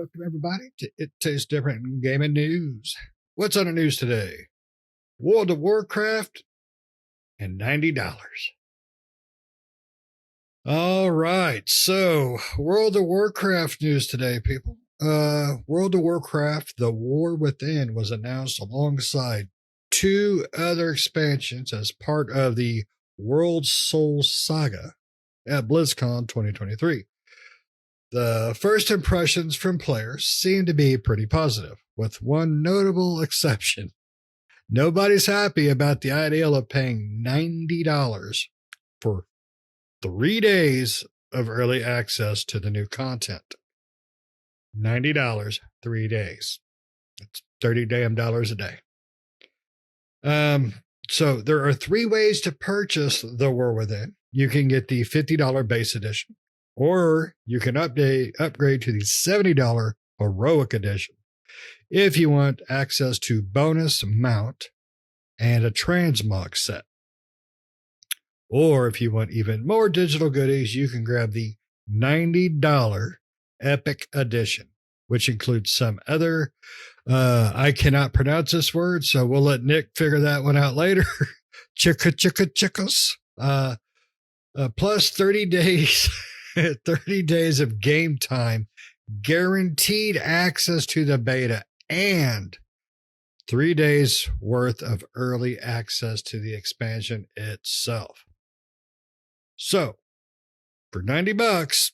Welcome, everybody, to It Tastes Different Gaming News. What's on the news today? World of Warcraft and $90. All right, so World of Warcraft news today, people. World of Warcraft, The War Within was announced alongside two other expansions as part of the World Soul Saga at BlizzCon 2023. The first impressions from players seem to be pretty positive, with one notable exception. Nobody's happy about the idea of paying $90 for 3 days of early access to the new content. $90, 3 days. That's 30 damn dollars a day. So there are 3 ways to purchase The War Within. You can get the $50 base edition, or you can upgrade to the $70 Heroic Edition if you want access to bonus mount and a transmog set. Or if you want even more digital goodies, you can grab the $90 Epic Edition, which includes some other, I cannot pronounce this word, so we'll let Nick figure that one out later. Chicos. Plus 30 days. 30 days of game time, guaranteed access to the beta, and 3 days worth of early access to the expansion itself. So for $90,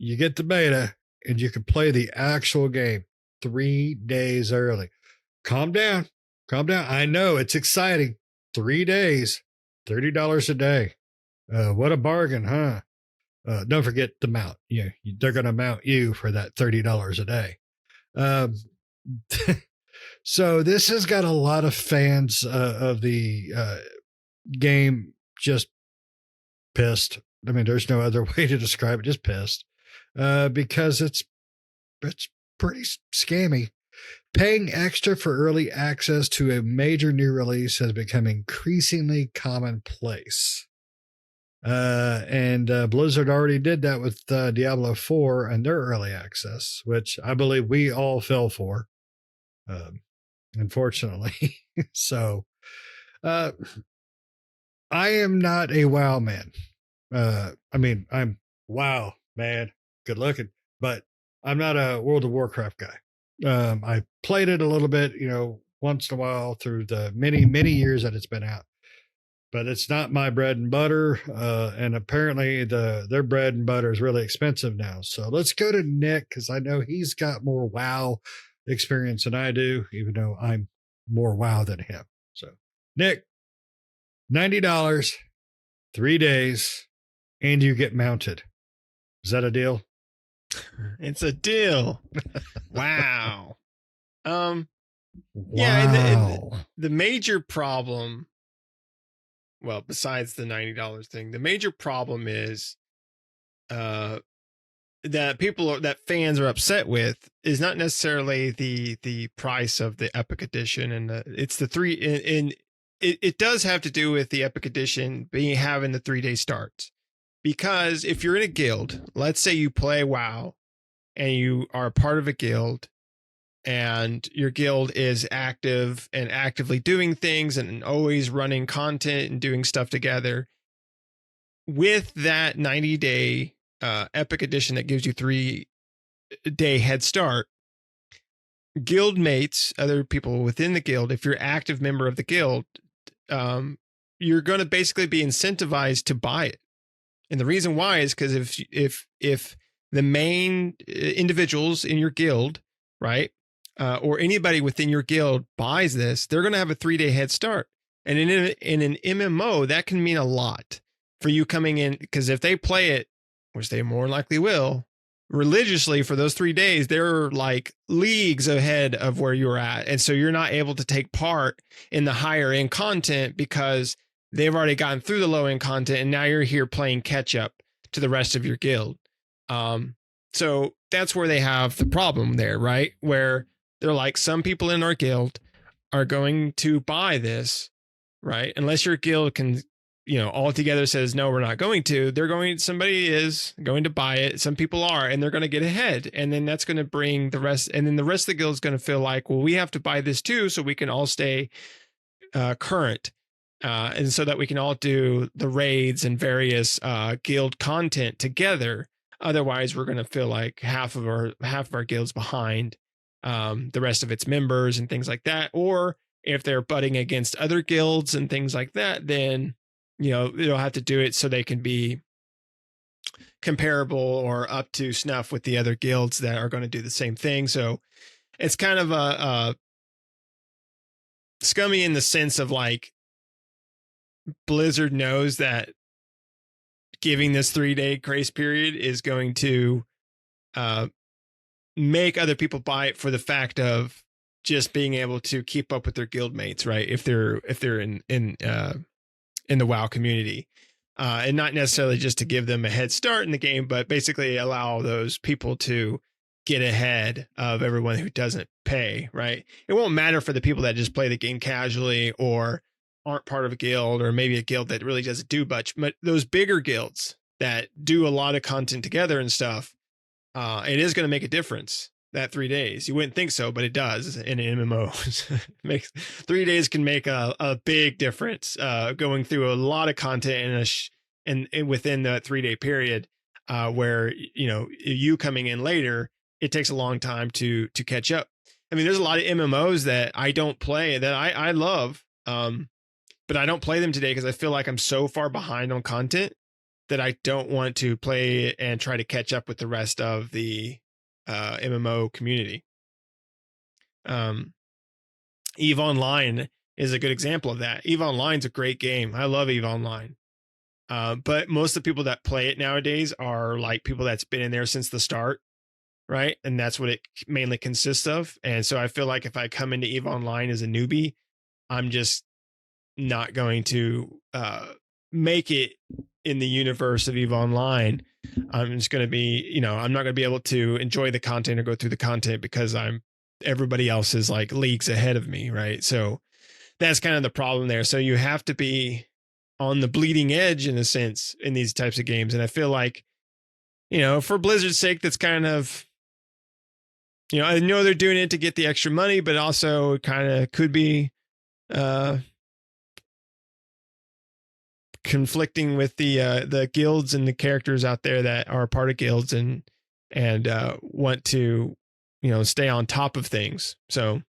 you get the beta and you can play the actual game 3 days early. Calm down. I know it's exciting. 3 days, $30 a day. What a bargain, huh? Don't forget the mount. Yeah, they're going to mount you for that $30 a day. So this has got a lot of fans of the game just pissed. I mean, there's no other way to describe it, just pissed, because it's pretty scammy. Paying extra for early access to a major new release has become increasingly commonplace. And Blizzard already did that with Diablo 4 and their early access, which I believe we all fell for, unfortunately. So I am not a WoW man. I mean, I'm WoW man, good looking, but I'm not a World of Warcraft guy. I played it a little bit, once in a while through the many years that it's been out. But it's not my bread and butter, and apparently their bread and butter is really expensive now. So let's go to Nick, because I know he's got more WoW experience than I do, even though I'm more WoW than him. So Nick, $90, 3 days, and you get mounted. Is that a deal? It's a deal. Wow. Wow. Yeah, the major problem, well, besides the $90 thing, the major problem is that fans are upset with is not necessarily the price of the Epic Edition, and it's the three. And it does have to do with the Epic Edition having the 3 day start, because if you're in a guild, let's say you play WoW and you are a part of a guild, and your guild is active and actively doing things and always running content and doing stuff together, with that 90-day Epic Edition that gives you 3 day head start, guild mates, other people within the guild, if you're an active member of the guild, you're going to basically be incentivized to buy it. And the reason why is because if the main individuals in your guild, right, or anybody within your guild buys this, they're going to have a 3 day head start. And in an MMO, that can mean a lot for you coming in, because if they play it, which they more likely will, religiously for those 3 days, they're like leagues ahead of where you're at. And so you're not able to take part in the higher end content because they've already gotten through the low end content, and now you're here playing catch up to the rest of your guild. So that's where they have the problem there, right? Where they're like, some people in our guild are going to buy this, right? Unless your guild can altogether says, no, we're not going to, somebody is going to buy it. Some people are, and they're going to get ahead. And then that's going to bring the rest. And then the rest of the guild is going to feel like, well, we have to buy this too, so we can all stay current. And so that we can all do the raids and various guild content together. Otherwise, we're going to feel like half of our guild's behind the rest of its members and things like that. Or if they're butting against other guilds and things like that, then they'll have to do it so they can be comparable or up to snuff with the other guilds that are going to do the same thing. So it's kind of a scummy in the sense of like Blizzard knows that giving this 3-day grace period is going to make other people buy it for the fact of just being able to keep up with their guild mates, right? If they're in the WoW community, and not necessarily just to give them a head start in the game, but basically allow those people to get ahead of everyone who doesn't pay, right? It won't matter for the people that just play the game casually or aren't part of a guild, or maybe a guild that really doesn't do much, but those bigger guilds that do a lot of content together and stuff, it is going to make a difference. That 3 days, you wouldn't think so, but it does in MMOs. Makes 3 days can make a big difference. Going through a lot of content and within that 3-day period, where you coming in later, it takes a long time to catch up. I mean, there's a lot of MMOs that I don't play that I love, but I don't play them today because I feel like I'm so far behind on content that I don't want to play and try to catch up with the rest of the MMO community. EVE Online is a good example of that. EVE Online's a great game. I love EVE Online. But most of the people that play it nowadays are like people that's been in there since the start, right? And that's what it mainly consists of. And so I feel like if I come into EVE Online as a newbie, I'm just not going to make it in the universe of EVE Online. I'm just going to be, I'm not going to be able to enjoy the content or go through the content because everybody else is like leagues ahead of me, right? So that's kind of the problem there. So you have to be on the bleeding edge in a sense in these types of games. And I feel like, for Blizzard's sake, that's kind of, I know they're doing it to get the extra money, but also it kind of could be conflicting with the guilds and the characters out there that are part of guilds and want to stay on top of things. So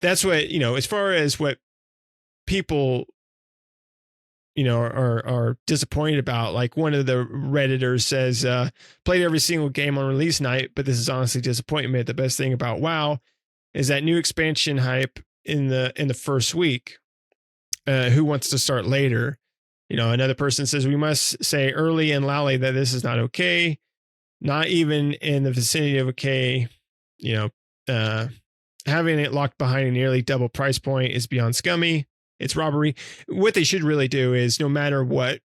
that's what as far as what people are disappointed about. Like one of the Redditors says, played every single game on release night, but this is honestly disappointing me. The best thing about WoW is that new expansion hype in the first week. Who wants to start later? Another person says, we must say early and loudly that this is not okay. Not even in the vicinity of okay. Having it locked behind a nearly double price point is beyond scummy. It's robbery. What they should really do is no matter what,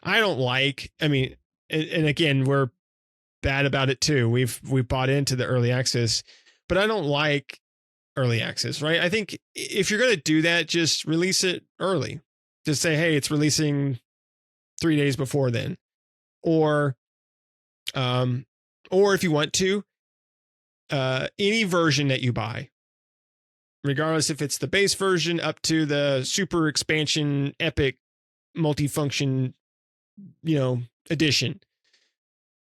I don't like, and again, we're bad about it too. We've bought into the early access, but I don't like early access, right? I think if you're going to do that, just release it early. Just say, hey, it's releasing 3 days before then. Or if you want to, any version that you buy, regardless if it's the base version up to the super expansion epic multifunction, edition,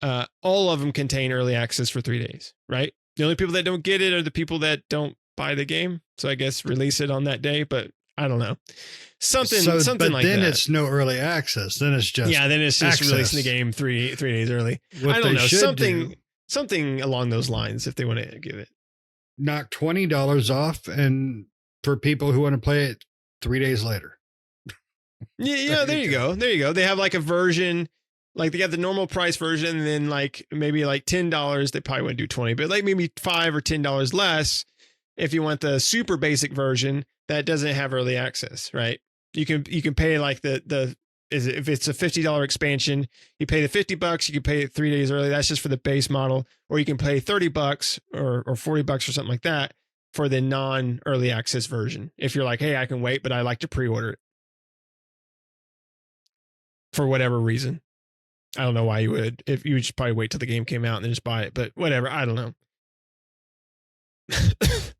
all of them contain early access for 3 days, right? The only people that don't get it are the people that don't buy the game. So I guess release it on that day, but I don't know. Something like that. But then it's no early access. Then it's just releasing the game three days early. I don't know. Something along those lines if they want to give it. Knock $20 off and for people who want to play it 3 days later. Yeah, there you go. They have like a version, like they got the normal price version, and then like maybe like $10. They probably wouldn't do 20, but like maybe $5 or $10 less if you want the super basic version that doesn't have early access, right? You can pay like if it's a $50 expansion, you pay the $50, you can pay it 3 days early. That's just for the base model, or you can pay $30 or $40 or something like that for the non early access version. If you're like, hey, I can wait, but I like to pre-order it. for whatever reason. I don't know why you would. If you should probably wait till the game came out and then just buy it, but whatever. I don't know.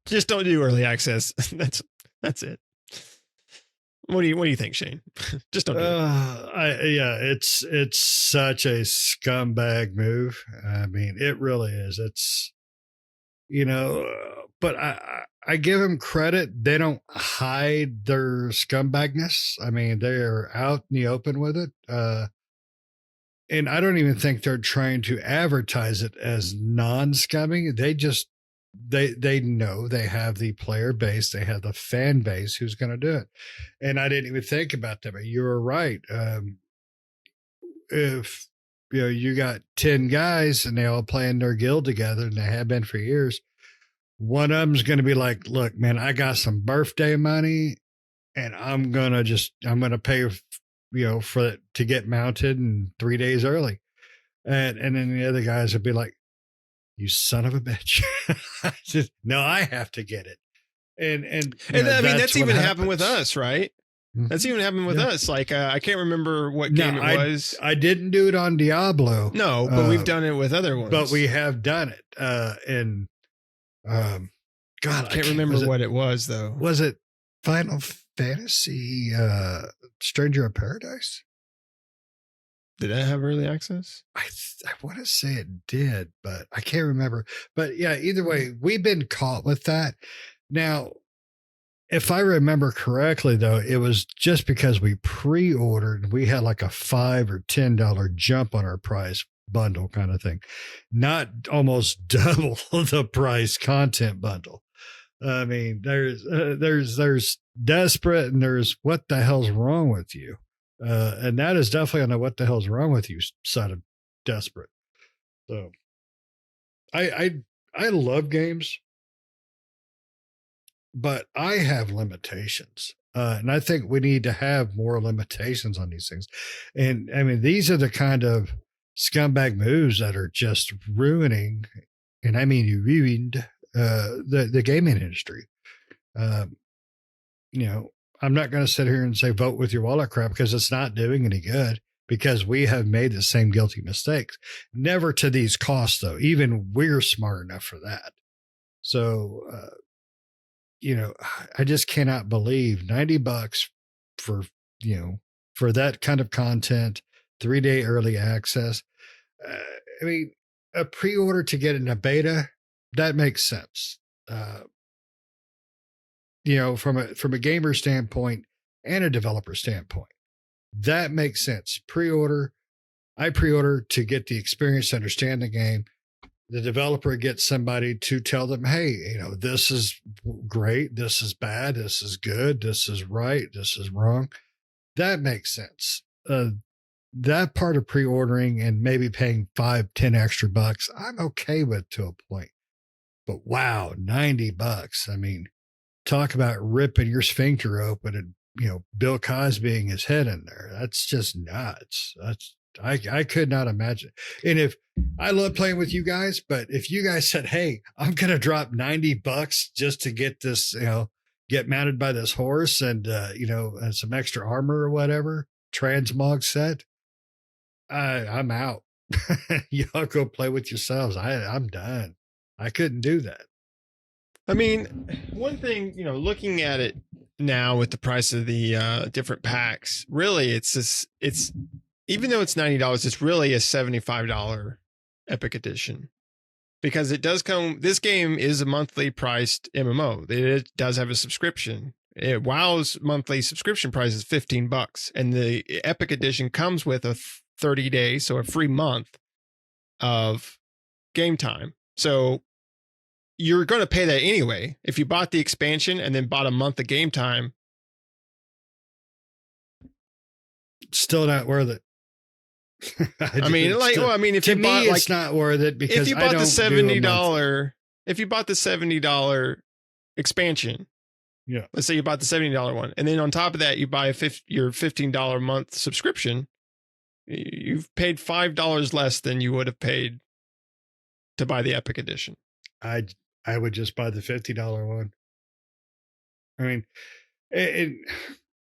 Just don't do early access. That's it. What do you think, Shane? Just don't do it. Yeah, it's such a scumbag move. I mean, it really is. It's, but I give them credit. They don't hide their scumbagness. I mean, they're out in the open with it. And I don't even think they're trying to advertise it as non-scumming. They know they have the player base, they have the fan base who's going to do it. And I didn't even think about that, but you were right. If you got 10 guys and they all play in their guild together, and they have been for years, one of them's going to be like, look, man, I got some birthday money and I'm going to pay, for it to get mounted in 3 days early. And then the other guys would be like, you son of a bitch. No, I have to get it. And I mean, that's even happened with us, right? Mm-hmm. That's even happened with us. Like, I can't remember what game it was. I didn't do it on Diablo. No, but we've done it with other ones. But we have done it. God, I can't remember what it was, though. Was it Final Fantasy Stranger of Paradise? Did that have early access? I want to say it did, but I can't remember. But yeah, either way, we've been caught with that. Now, if I remember correctly, though, it was just because we pre-ordered, we had like a $5 or $10 jump on our price bundle kind of thing, not almost double the price content bundle. I mean, there's desperate and there's what the hell's wrong with you. And that is definitely on the what the hell's wrong with you side of desperate. So I love games, but I have limitations. And I think we need to have more limitations on these things. And I mean, these are the kind of scumbag moves that are just ruining, and I mean, you ruined the gaming industry. I'm not going to sit here and say vote with your wallet crap, because it's not doing any good, because we have made the same guilty mistakes. Never to these costs, though. Even we're smart enough for that. So, I just cannot believe $90 for, for that kind of content, 3-day early access. I mean, a pre-order to get in a beta, that makes sense. From a gamer standpoint and a developer standpoint, that makes sense. I pre-order to get the experience, to understand the game. The developer gets somebody to tell them, hey, this is great, this is bad, this is good, this is right, this is wrong. That makes sense. That part of pre-ordering and maybe paying $5-10 extra bucks, I'm okay with to a point. But wow, $90. I mean, talk about ripping your sphincter open and, Bill Cosbying his head in there. That's just nuts. I could not imagine. And if I love playing with you guys, but if you guys said, hey, I'm going to drop $90 just to get this, get mounted by this horse and, and some extra armor or whatever, transmog set, I'm out. Y'all go play with yourselves. I'm done. I couldn't do that. I mean, one thing, looking at it now with the price of the different packs, really, it's even though it's $90, it's really a $75 Epic Edition, because it does come. This game is a monthly priced MMO. It does have a subscription. WoW's monthly subscription price is $15, and the Epic Edition comes with a 30-day, so a free month of game time. So you're going to pay that anyway. If you bought the expansion and then bought a month of game time, still not worth it. if to you me, bought, it's not worth it, because if you bought the $70 expansion, yeah, let's say you bought the $70 one, and then on top of that, you buy your $15 a month subscription, you've paid $5 less than you would have paid to buy the Epic Edition. I would just buy the $50 one. I mean,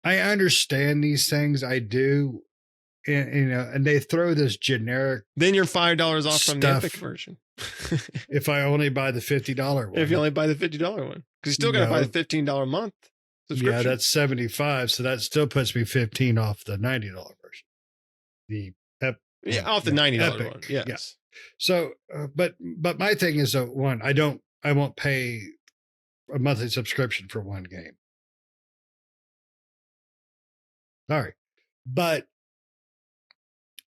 I understand these things. I do. and they throw this generic. Then you're $5 off from the Stuff. Epic version. If I only buy the $50 one, If you only buy the $50 one, because you still got to buy the $15 a month subscription. Yeah, that's $75. So that still puts me 15 off the $90 version. Off the $90 Epic. one. Yes. Yeah. So, but my thing is one, I won't pay a monthly subscription for one game. Sorry, but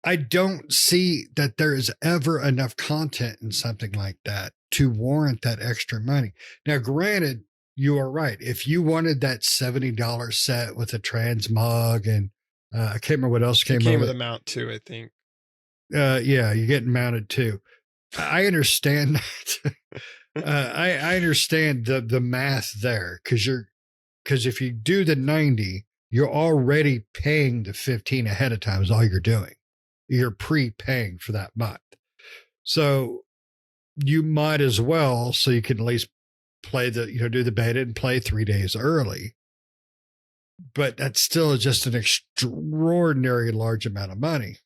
I don't see that there is ever enough content in something like that to warrant that extra money. Now, granted, you are right. If you wanted that $70 set with a transmog and I can't remember what else came with a mount too, I think. Yeah, you're getting mounted too. I understand that. I understand the math there because if you do the 90, you're already paying the 15 ahead of time is all you're doing. You're prepaying for that month. So you might as well, so you can at least play do the beta and play 3 days early. But that's still just an extraordinary large amount of money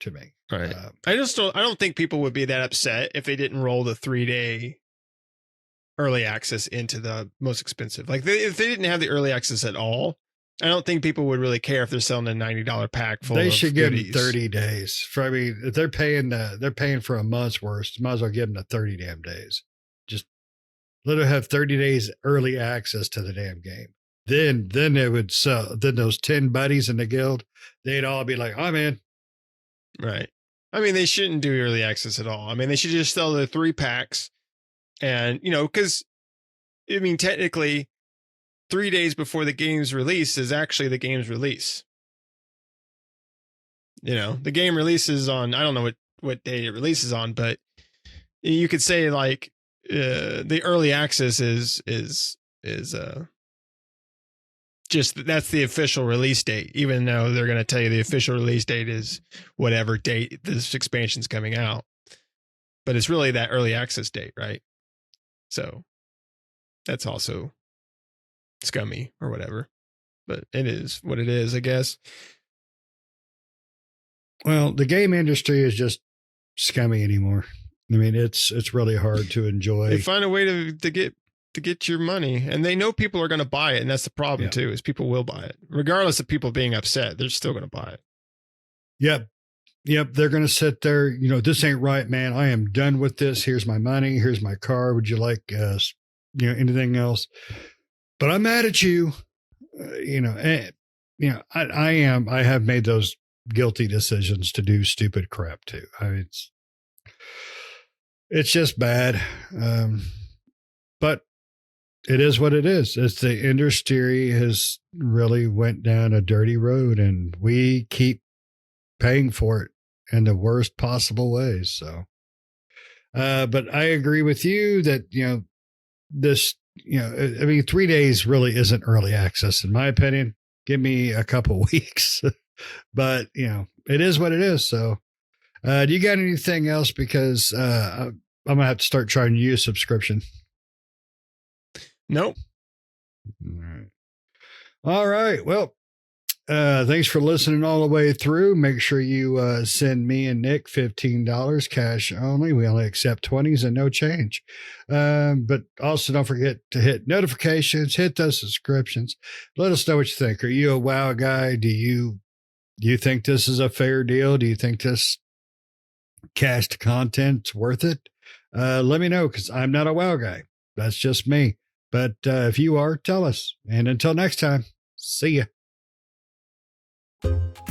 to me. Right. I don't think people would be that upset if they didn't roll the 3-day early access into the most expensive. Like if they didn't have the early access at all, I don't think people would really care if they're selling a $90 pack full. They of should give goodies. them 30 days. If they're paying for a month's worth, might as well give them the 30 damn days. Just let them have 30 days early access to the damn game. Then they would sell. Then those 10 buddies in the guild, they'd all be like, "I'm in." Right. I mean, they shouldn't do early access at all. I mean, they should just sell the 3 packs, and because I mean, technically, 3 days before the game's release is actually the game's release. The game releases on, I don't know what day it releases on, but you could say like the early access is just that's the official release date, even though they're going to tell you the official release date is whatever date this expansion's coming out. But it's really that early access date, right? So that's also scummy or whatever, but it is what it is, I guess. Well, the game industry is just scummy anymore. I mean, it's really hard to enjoy. They find a way to get your money, and they know people are going to buy it, and that's the problem too. Is people will buy it regardless of people being upset. They're still going to buy it. Yep. They're going to sit there. This ain't right, man. I am done with this. Here's my money. Here's my car. Would you like anything else? But I'm mad at you. I have made those guilty decisions to do stupid crap too. I mean, it's just bad. But it is what it is. It's the industry has really went down a dirty road, and we keep paying for it in the worst possible ways. So, but I agree with you that, this, I mean, 3 days really isn't early access, in my opinion. Give me a couple weeks, but it is what it is. So, do you got anything else? Because, I'm going to have to start trying to use subscription. Nope. All right. Well, thanks for listening all the way through. Make sure you send me and Nick $15 cash only. We only accept 20s and no change. But also don't forget to hit notifications, hit those subscriptions. Let us know what you think. Are you a WoW guy? Do you think this is a fair deal? Do you think this cast content's worth it? Let me know, because I'm not a WoW guy. That's just me. But if you are, tell us. And until next time, see ya.